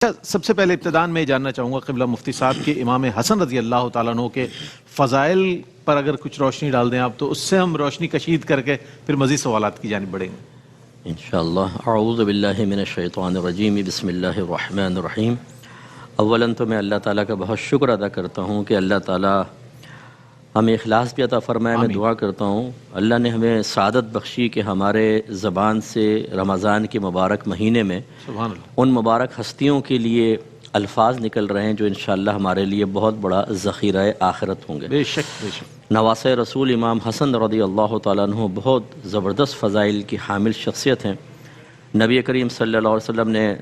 سب سے پہلے ابتدان میں جاننا چاہوں گا قبلہ مفتی صاحب کے امام حسن رضی اللہ تعالیٰ عنہ کے فضائل پر اگر کچھ روشنی ڈال دیں آپ، تو اس سے ہم روشنی کشید کر کے پھر مزید سوالات کی جانب بڑھیں گے انشاءاللہ۔ اعوذ باللہ من الشیطان الرجیم، بسم اللہ الرحمن الرحیم۔ اولاً تو میں اللہ تعالیٰ کا بہت شکر ادا کرتا ہوں کہ اللہ تعالیٰ ہمیں اخلاص بھی عطا فرمائے۔ میں دعا کرتا ہوں اللہ نے ہمیں سعادت بخشی کہ ہمارے زبان سے رمضان کے مبارک مہینے میں سبحان اللہ ان مبارک ہستیوں کے لیے الفاظ نکل رہے ہیں جو انشاءاللہ ہمارے لیے بہت بڑا ذخیرہ آخرت ہوں گے۔ بے شک بے شک نواسۂ رسول امام حسن رضی اللہ تعالیٰ عنہ بہت زبردست فضائل کی حامل شخصیت ہیں۔ نبی کریم صلی اللہ علیہ وسلم نے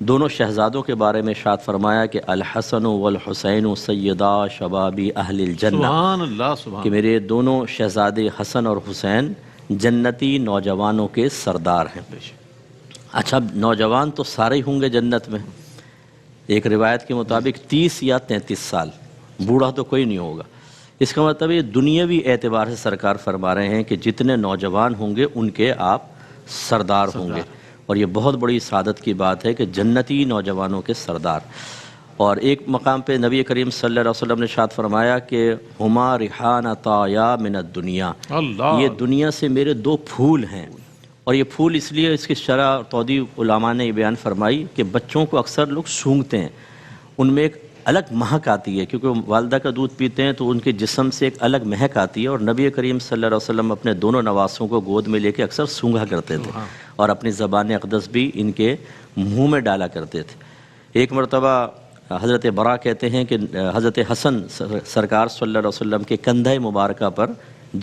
دونوں شہزادوں کے بارے میں ارشاد فرمایا کہ الحسن والحسین سیدا شبابی اہل الجنہ، سبحان اللہ سبحان کہ میرے دونوں شہزادے حسن اور حسین جنتی نوجوانوں کے سردار ہیں۔ بے شک اچھا، نوجوان تو سارے ہی ہوں گے جنت میں، ایک روایت کے مطابق 30 یا 33 سال، بوڑھا تو کوئی نہیں ہوگا۔ اس کا مطلب یہ دنیاوی اعتبار سے سرکار فرما رہے ہیں کہ جتنے نوجوان ہوں گے ان کے آپ سردار ہوں گے، اور یہ بہت بڑی سعادت کی بات ہے کہ جنتی نوجوانوں کے سردار۔ اور ایک مقام پہ نبی کریم صلی اللہ علیہ وسلم نے ارشاد فرمایا کہ ہما ریحانتایا من الدنیا، اللہ یہ دنیا سے میرے دو پھول ہیں۔ اور یہ پھول اس لیے اس کی شرح اور توضیح علماء نے یہ بیان فرمائی کہ بچوں کو اکثر لوگ سونگھتے ہیں، ان میں ایک الگ مہک آتی ہے، کیونکہ وہ والدہ کا دودھ پیتے ہیں تو ان کے جسم سے ایک الگ مہک آتی ہے، اور نبی کریم صلی اللہ علیہ وسلم اپنے دونوں نواسوں کو گود میں لے کے اکثر سونگھا کرتے تھے اور اپنی زبان اقدس بھی ان کے منہ میں ڈالا کرتے تھے۔ ایک مرتبہ حضرت برا کہتے ہیں کہ حضرت حسن سرکار صلی اللہ علیہ وسلم کے کندھے مبارکہ پر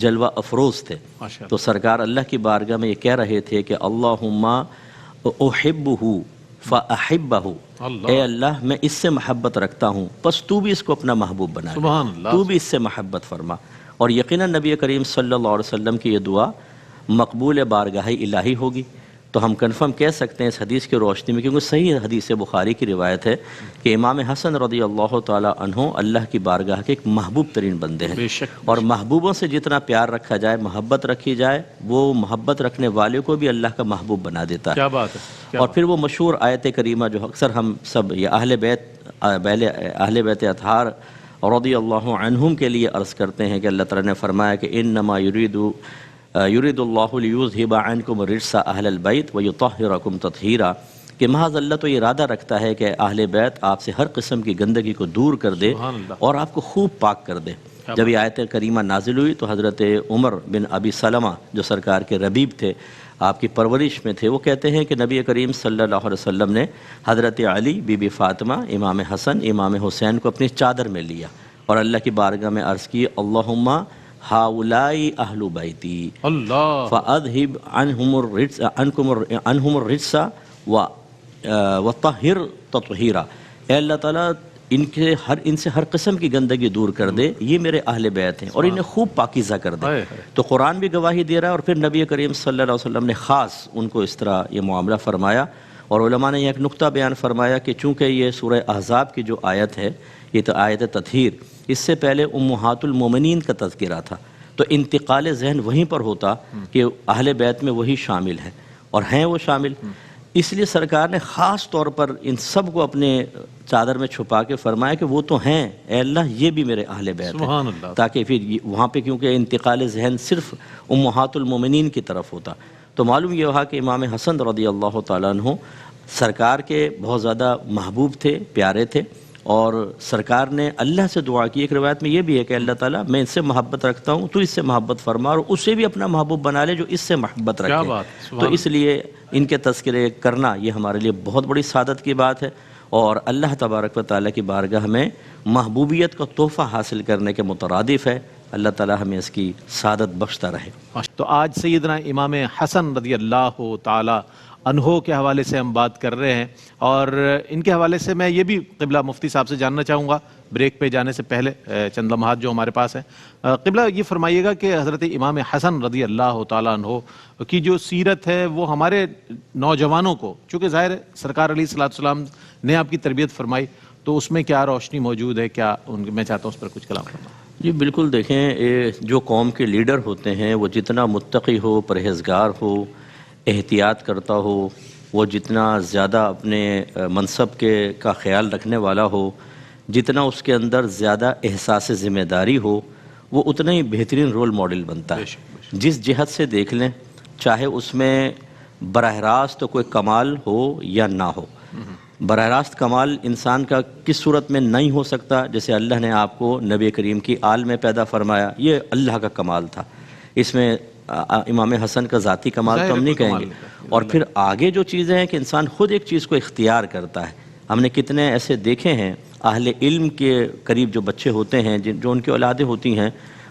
جلوہ افروز تھے، ماشاء تو سرکار اللہ کی بارگاہ میں یہ کہہ رہے تھے کہ اللہم احبہ فاحبہ، اللہ اے اللہ میں اس سے محبت رکھتا ہوں بس تو بھی اس کو اپنا محبوب بنا لے، سبحان اللہ تو بھی اس سے محبت فرما۔ اور یقیناً نبی کریم صلی اللہ علیہ وسلم کی یہ دعا مقبول بارگاہ الہی ہوگی۔ تو ہم کنفرم کہہ سکتے ہیں اس حدیث کی روشنی میں، کیونکہ صحیح حدیث بخاری کی روایت ہے کہ امام حسن رضی اللہ تعالی عنہ اللہ کی بارگاہ کے ایک محبوب ترین بندے ہیں، بے شک اور محبوبوں سے جتنا پیار رکھا جائے، محبت رکھی جائے، وہ محبت رکھنے والے کو بھی اللہ کا محبوب بنا دیتا ہے۔ کیا بات ہے اور پھر وہ مشہور آیت کریمہ جو اکثر ہم سب یہ اہل بیت اطہار رضی اللہ عنہم کے لیے عرض کرتے ہیں کہ اللہ تعالیٰ نے فرمایا کہ انما یرید اللہ لیذھب عنکم الرجس اہل البیت ویطہرکم تطہیرا، کہ محض اللہ تو یہ ارادہ رکھتا ہے کہ اہل بیت آپ سے ہر قسم کی گندگی کو دور کر دے سبحان اللہ اور آپ کو خوب پاک کر دے۔ جب یہ آیت کریمہ نازل ہوئی تو حضرت عمر بن ابی سلمہ جو سرکار کے ربیب تھے، آپ کی پرورش میں تھے، وہ کہتے ہیں کہ نبی کریم صلی اللہ علیہ وسلم نے حضرت علی، بی بی فاطمہ، امام حسن، امام حسین کو اپنی چادر میں لیا اور اللہ کی بارگاہ میں عرض کی اللہم ہاؤلائی اہل بیتی اللہ فاذھب عنہم الرجس وطہر تطہیرا، اے اللہ تعالیٰ ان سے ہر قسم کی گندگی دور کر دے، یہ میرے اہل بیت ہیں، اور انہیں خوب پاکیزہ کر دے۔ تو قرآن بھی گواہی دے رہا ہے، اور پھر نبی کریم صلی اللہ علیہ وسلم نے خاص ان کو اس طرح یہ معاملہ فرمایا۔ اور علماء نے یہ ایک نقطہ بیان فرمایا کہ چونکہ یہ سورہ احزاب کی جو آیت ہے، یہ تو آیت تطہیر، اس سے پہلے امہات المومنین کا تذکرہ تھا، تو انتقال ذہن وہیں پر ہوتا کہ اہل بیت میں وہی شامل ہیں، اور ہیں وہ شامل، اس لیے سرکار نے خاص طور پر ان سب کو اپنے چادر میں چھپا کے فرمایا کہ وہ تو ہیں، اے اللہ یہ بھی میرے اہل بیت سبحان ہیں، اللہ تاکہ پھر وہاں پہ کیونکہ انتقال ذہن صرف امہات المومنین کی طرف ہوتا، تو معلوم یہ ہوا کہ امام حسن رضی اللہ تعالیٰ عنہ سرکار کے بہت زیادہ محبوب تھے، پیارے تھے، اور سرکار نے اللہ سے دعا کی۔ ایک روایت میں یہ بھی ہے کہ اللہ تعالیٰ میں اس سے محبت رکھتا ہوں، تو اس سے محبت فرما، اور اسے بھی اپنا محبوب بنا لے جو اس سے محبت کیا رکھے۔ بات، تو اس لیے ان کے تذکرے کرنا یہ ہمارے لیے بہت بڑی سعادت کی بات ہے، اور اللہ تبارک و تعالیٰ کی بارگاہ میں محبوبیت کا تحفہ حاصل کرنے کے مترادف ہے۔ اللہ تعالیٰ ہمیں اس کی سعادت بخشتا رہے۔ تو آج سیدنا امام حسن رضی اللہ تعالی عنہ کے حوالے سے ہم بات کر رہے ہیں، اور ان کے حوالے سے میں یہ بھی قبلہ مفتی صاحب سے جاننا چاہوں گا بریک پہ جانے سے پہلے چند لمحات جو ہمارے پاس ہیں۔ قبلہ یہ فرمائیے گا کہ حضرت امام حسن رضی اللہ تعالیٰ عنہ کی جو سیرت ہے وہ ہمارے نوجوانوں کو، چونکہ ظاہر ہے سرکار علیہ الصلوۃ والسلام نے آپ کی تربیت فرمائی، تو اس میں کیا روشنی موجود ہے، کیا میں چاہتا ہوں اس پر کچھ کلام کرنا۔ جی بالکل، دیکھیں جو قوم کے لیڈر ہوتے ہیں وہ جتنا متقی ہو، پرہیزگار ہو، احتیاط کرتا ہو، وہ جتنا زیادہ اپنے منصب کا خیال رکھنے والا ہو، جتنا اس کے اندر زیادہ احساس ذمہ داری ہو، وہ اتنا ہی بہترین رول ماڈل بنتا ہے۔ جس جہت سے دیکھ لیں، چاہے اس میں براہ راست کوئی کمال ہو یا نہ ہو، براہ راست کمال انسان کا کس صورت میں نہیں ہو سکتا؟ جیسے اللہ نے آپ کو نبی کریم کی آل میں پیدا فرمایا، یہ اللہ کا کمال تھا، اس میں امام حسن کا ذاتی کمال تو ہم نہیں کہیں گے۔ اور پھر آگے جو چیزیں ہیں کہ انسان خود ایک چیز کو اختیار کرتا ہے۔ ہم نے کتنے ایسے دیکھے ہیں اہل علم کے قریب جو بچے ہوتے ہیں، جو ان کی اولادیں ہوتی ہیں،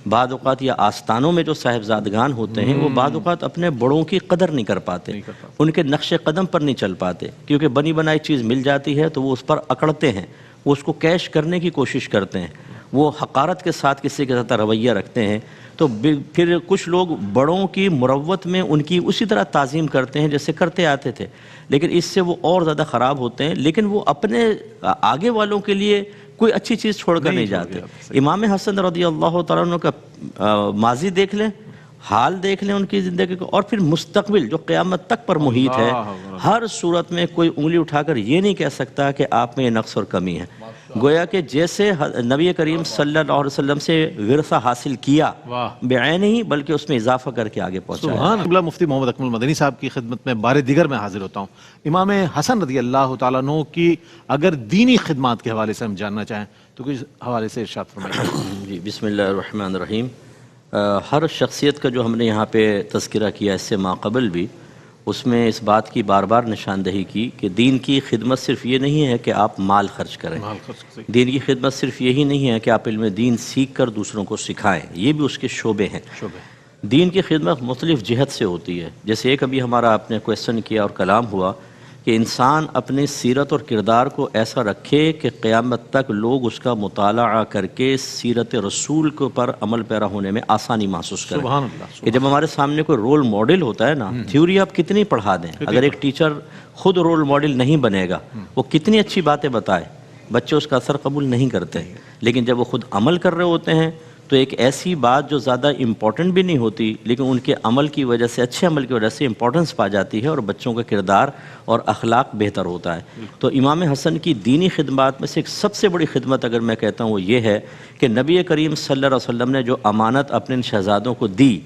بعض اوقات یا آستانوں میں جو صاحبزادگان ہوتے ہیں، وہ بعض اوقات اپنے بڑوں کی قدر نہیں کر پاتے، ان کے نقش قدم پر نہیں چل پاتے، کیونکہ بنی بنائی چیز مل جاتی ہے تو وہ اس پر اکڑتے ہیں، وہ اس کو کیش کرنے کی کوشش کرتے ہیں، وہ حقارت کے ساتھ کسی کے ساتھ رویہ رکھتے ہیں۔ تو پھر کچھ لوگ بڑوں کی مروت میں ان کی اسی طرح تعظیم کرتے ہیں جیسے کرتے آتے تھے، لیکن اس سے وہ اور زیادہ خراب ہوتے ہیں، لیکن وہ اپنے آگے والوں کے لیے کوئی اچھی چیز چھوڑ کر نہیں جاتے۔ امام حسن رضی اللہ تعالیٰ عنہ کا ماضی دیکھ لیں، حال دیکھ لیں ان کی زندگی کو، اور پھر مستقبل جو قیامت تک پر محیط ہے، ہر صورت میں کوئی انگلی اٹھا کر یہ نہیں کہہ سکتا کہ آپ میں یہ نقص اور کمی ہے۔ گویا کہ جیسے نبی کریم صلی اللہ علیہ وسلم سے ورثہ حاصل کیا بعین ہی، بلکہ اس میں اضافہ کر کے آگے پہنچایا۔ سبحان اللہ۔ مفتی محمد اکمل مدنی صاحب کی خدمت میں بار دیگر میں حاضر ہوتا ہوں۔ امام حسن رضی اللہ تعالیٰ عنہ کی اگر دینی خدمات کے حوالے سے ہم جاننا چاہیں تو کس حوالے سے ارشاد فرمائیں؟ جی، بسم اللہ الرحمن الرحیم۔ ہر شخصیت کا جو ہم نے یہاں پہ تذکرہ کیا اس سے ماقبل بھی، اس میں اس بات کی بار بار نشاندہی کی کہ دین کی خدمت صرف یہ نہیں ہے کہ آپ مال خرچ کریں، دین کی خدمت صرف یہی نہیں ہے کہ آپ علم دین سیکھ کر دوسروں کو سکھائیں، یہ بھی اس کے شعبے ہیں۔ دین کی خدمت مختلف جہت سے ہوتی ہے، جیسے ایک ابھی ہمارا آپ نے کویسچن کیا اور کلام ہوا کہ انسان اپنی سیرت اور کردار کو ایسا رکھے کہ قیامت تک لوگ اس کا مطالعہ کر کے سیرت رسول کے پر عمل پیرا ہونے میں آسانی محسوس کریں۔ سبحان اللہ۔ کہ جب ہمارے سامنے کوئی رول ماڈل ہوتا ہے نا، تھیوری آپ کتنی پڑھا دیں، اگر ایک ٹیچر خود رول ماڈل نہیں بنے گا، وہ کتنی اچھی باتیں بتائے، بچے اس کا اثر قبول نہیں کرتے، لیکن جب وہ خود عمل کر رہے ہوتے ہیں تو ایک ایسی بات جو زیادہ امپورٹنٹ بھی نہیں ہوتی، لیکن ان کے عمل کی وجہ سے، اچھے عمل کی وجہ سے امپورٹنس پا جاتی ہے اور بچوں کا کردار اور اخلاق بہتر ہوتا ہے۔ تو امام حسن کی دینی خدمات میں سے ایک سب سے بڑی خدمت اگر میں کہتا ہوں وہ یہ ہے کہ نبی کریم صلی اللہ علیہ وسلم نے جو امانت اپنے شہزادوں کو دی،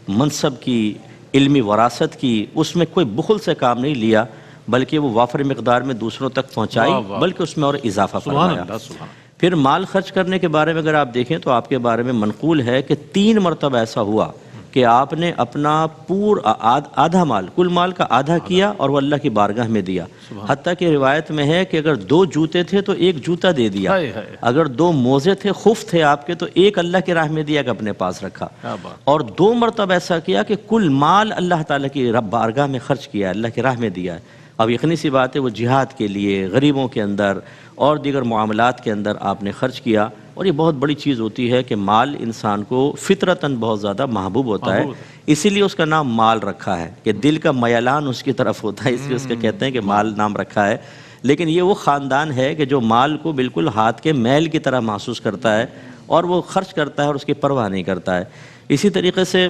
منصب کی، علمی وراثت کی، اس میں کوئی بخل سے کام نہیں لیا، بلکہ وہ وافر مقدار میں دوسروں تک پہنچائی، بلکہ اس میں اور اضافہ فرمایا۔ پھر مال خرچ کرنے کے بارے میں اگر آپ دیکھیں تو آپ کے بارے میں منقول ہے کہ 3 مرتبہ ایسا ہوا کہ آپ نے اپنا آدھا مال، کل مال کا آدھا کیا اور وہ اللہ کی بارگاہ میں دیا۔ حتیٰ کہ روایت میں ہے کہ اگر 2 جوتے تھے تو 1 جوتا دے دیا، اگر 2 موزے تھے، خف تھے آپ کے، تو 1 اللہ کی راہ میں دیا کہ اپنے پاس رکھا، اور 2 مرتبہ ایسا کیا کہ کل مال اللہ تعالیٰ کی بارگاہ میں خرچ کیا، اللہ کی راہ میں دیا ہے۔ اب یقینی سی بات ہے وہ جہاد کے لیے، غریبوں کے اندر اور دیگر معاملات کے اندر آپ نے خرچ کیا، اور یہ بہت بڑی چیز ہوتی ہے کہ مال انسان کو فطرتاً بہت زیادہ محبوب ہوتا ہے، اسی لیے اس کا نام مال رکھا ہے کہ دل کا میلان اس کی طرف ہوتا ہے، اس لیے اس کا کہتے ہیں کہ مال نام رکھا ہے۔ لیکن یہ وہ خاندان ہے کہ جو مال کو بالکل ہاتھ کے میل کی طرح محسوس کرتا ہے اور وہ خرچ کرتا ہے اور اس کی پرواہ نہیں کرتا ہے۔ اسی طریقے سے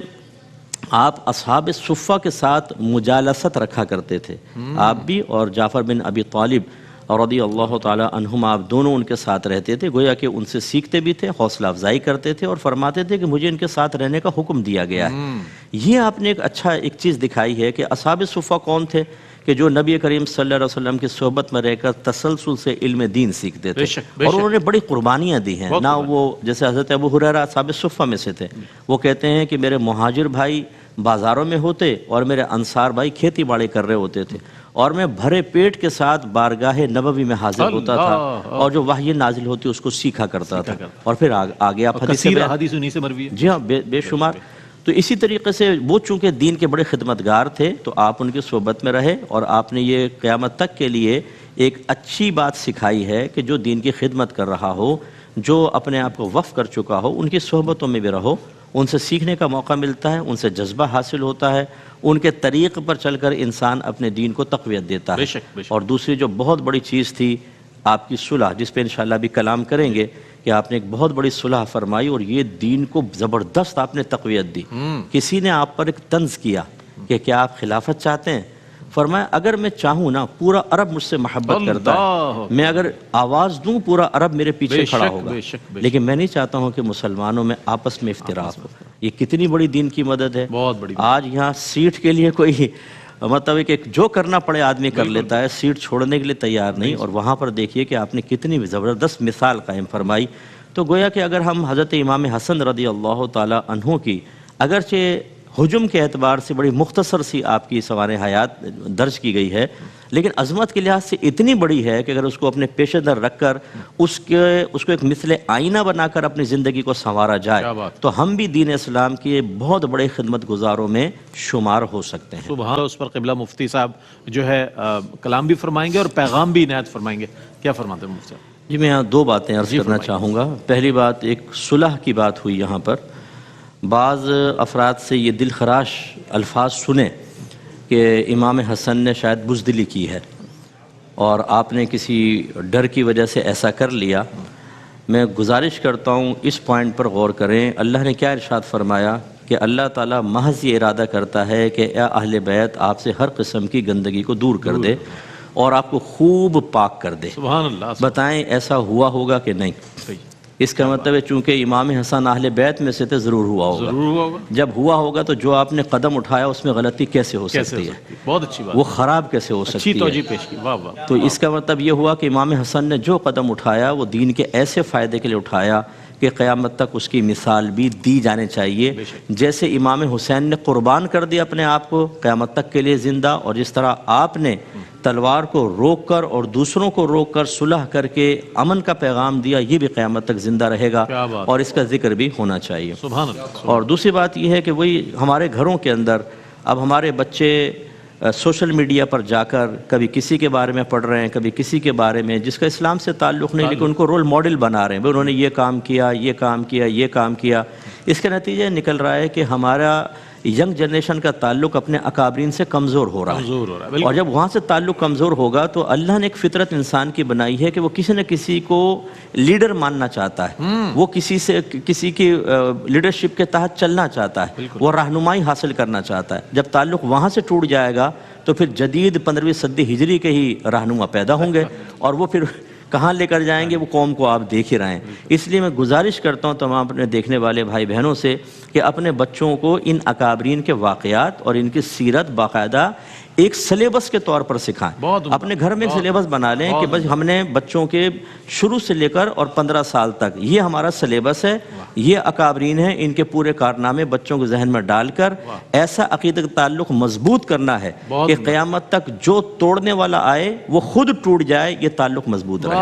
آپ اصحاب صفہ کے ساتھ مجالست رکھا کرتے تھے، آپ بھی اور جعفر بن ابی طالب رضی اللہ تعالی عنہما، آپ دونوں ان کے ساتھ رہتے تھے، گویا کہ ان سے سیکھتے بھی تھے، حوصلہ افزائی کرتے تھے اور فرماتے تھے کہ مجھے ان کے ساتھ رہنے کا حکم دیا گیا ہے۔ یہ آپ نے ایک چیز دکھائی ہے کہ اصحاب صفہ کون تھے کہ جو نبی کریم صلی اللہ علیہ وسلم کی صحبت میں رہ کر تسلسل سے علم دین سیکھتے تھے، اور انہوں نے بڑی قربانیاں دی ہیں نا۔ وہ جیسے حضرت ابو ہریرہ اصحاب صفہ میں سے تھے، وہ کہتے ہیں کہ میرے مہاجر بھائی بازاروں میں ہوتے اور میرے انصار بھائی کھیتی باڑی کر رہے ہوتے تھے، اور میں بھرے پیٹ کے ساتھ بارگاہ نبوی میں حاضر ہوتا تھا اور جو وحی نازل ہوتی اس کو سیکھا کرتا تھا، اور پھر آگے آپ حدیث انہی سے مروی ہے۔ جی ہاں، بے شمار۔ تو اسی طریقے سے وہ چونکہ دین کے بڑے خدمتگار تھے تو آپ ان کی صحبت میں رہے، اور آپ نے یہ قیامت تک کے لیے ایک اچھی بات سکھائی ہے کہ جو دین کی خدمت کر رہا ہو، جو اپنے آپ کو وقف کر چکا ہو، ان کی صحبتوں میں بھی رہو، ان سے سیکھنے کا موقع ملتا ہے، ان سے جذبہ حاصل ہوتا ہے، ان کے طریق پر چل کر انسان اپنے دین کو تقویت دیتا ہے۔ اور دوسری جو بہت بڑی چیز تھی آپ کی صلح، جس پہ انشاءاللہ بھی کلام کریں گے، کہ آپ نے ایک بہت بڑی صلح فرمائی اور یہ دین کو زبردست آپ نے تقویت دی۔ کسی نے آپ پر ایک طنز کیا کہ کیا آپ خلافت چاہتے ہیں؟ فرمایا اگر میں چاہوں نا پورا عرب مجھ سے محبت کرتا ہے، میں اگر آواز دوں پورا عرب میرے پیچھے کھڑا ہوگا، لیکن میں نہیں چاہتا ہوں کہ مسلمانوں میں آپس میں افتراق ہو۔ یہ کتنی بڑی دین کی مدد ہے۔ بہت بڑی آج یہاں سیٹ کے لیے کوئی مطلب ہے کہ جو کرنا پڑے آدمی کر لیتا ہے، سیٹ چھوڑنے کے لیے تیار نہیں، اور وہاں پر دیکھیے کہ آپ نے کتنی زبردست مثال قائم فرمائی۔ تو گویا کہ اگر ہم حضرت امام حسن رضی اللہ تعالی عنہ کی اگرچہ حجم کے اعتبار سے بڑی مختصر سی آپ کی سوانح حیات درج کی گئی ہے، لیکن عظمت کے لحاظ سے اتنی بڑی ہے کہ اگر اس کو اپنے پیش در رکھ کر اس کو ایک مثل آئینہ بنا کر اپنی زندگی کو سنوارا جائے تو ہم بھی دین اسلام کے بہت بڑے خدمت گزاروں میں شمار ہو سکتے ہیں۔ سبحان اللہ۔ اس پر قبلہ مفتی صاحب جو ہے کلام بھی فرمائیں گے اور پیغام بھی عنایت فرمائیں گے، کیا فرماتے ہیں مفتی صاحب؟ جی میں یہاں دو باتیں عرض کرنا چاہوں گا۔ پہلی بات، ایک صلح کی بات ہوئی یہاں پر، بعض افراد سے یہ دل خراش الفاظ سنے کہ امام حسن نے شاید بزدلی کی ہے اور آپ نے کسی ڈر کی وجہ سے ایسا کر لیا۔ میں گزارش کرتا ہوں اس پوائنٹ پر غور کریں، اللہ نے کیا ارشاد فرمایا کہ اللہ تعالیٰ محض یہ ارادہ کرتا ہے کہ اے اہل بیت آپ سے ہر قسم کی گندگی کو دور کر دے اور آپ کو خوب پاک کر دے۔ سبحان اللہ۔ بتائیں ایسا ہوا ہوگا کہ نہیں؟ اس کا مطلب ہے چونکہ امام حسن اہل بیت میں سے تھے، ضرور ہوا ہوگا۔ جب ہوا ہوگا تو جو آپ نے قدم اٹھایا اس میں غلطی کیسے ہو سکتی ہے؟ بہت اچھی بات، وہ خراب کیسے ہو سکتی ہے؟ توجیہ پیش کی، واہ واہ۔ تو اس کا مطلب یہ ہوا کہ امام حسن نے جو قدم اٹھایا وہ دین کے ایسے فائدے کے لیے اٹھایا کہ قیامت تک اس کی مثال بھی دی جانے چاہیے۔ جیسے امام حسین نے قربان کر دیا اپنے آپ کو قیامت تک کے لیے زندہ، اور جس طرح آپ نے تلوار کو روک کر اور دوسروں کو روک کر صلح کر کے امن کا پیغام دیا، یہ بھی قیامت تک زندہ رہے گا اور اس کا ذکر بھی ہونا چاہیے۔ سبحان اللہ۔ اور دوسری بات یہ ہے کہ وہی ہمارے گھروں کے اندر اب ہمارے بچے سوشل میڈیا پر جا کر کبھی کسی کے بارے میں پڑھ رہے ہیں، کبھی کسی کے بارے میں جس کا اسلام سے تعلق نہیں، لیکن ان کو رول ماڈل بنا رہے ہیں، انہوں نے یہ کام کیا، یہ کام کیا، یہ کام کیا۔ اس کا نتیجہ نکل رہا ہے کہ ہمارا ینگ جنریشن کا تعلق اپنے اکابرین سے کمزور ہو رہا ہے، اور جب وہاں سے تعلق کمزور ہوگا تو اللہ نے ایک فطرت انسان کی بنائی ہے کہ وہ کسی نہ کسی کو لیڈر ماننا چاہتا ہے، وہ کسی کی لیڈرشپ کے تحت چلنا چاہتا ہے، وہ رہنمائی حاصل کرنا چاہتا ہے۔ جب تعلق وہاں سے ٹوٹ جائے گا تو پھر جدید 15ویں صدی ہجری کے ہی رہنما پیدا ہوں گے، اور وہ پھر کہاں لے کر جائیں گے وہ قوم کو آپ دیکھ ہی رہے ہیں۔ اس لیے میں گزارش کرتا ہوں تمام اپنے دیکھنے والے بھائی بہنوں سے کہ اپنے بچوں کو ان اکابرین کے واقعات اور ان کی سیرت باقاعدہ ایک سلیبس کے طور پر سکھائیں۔ اپنے گھر میں سلیبس بنا لیں کہ بس ہم نے بچوں کے شروع سے لے کر اور 15 سال تک یہ ہمارا سلیبس ہے، یہ اکابرین ہیں، ان کے پورے کارنامے بچوں کے ذہن میں ڈال کر ایسا عقیدت تعلق مضبوط کرنا ہے کہ قیامت تک جو توڑنے والا آئے وہ خود ٹوٹ جائے، یہ تعلق مضبوط رہے۔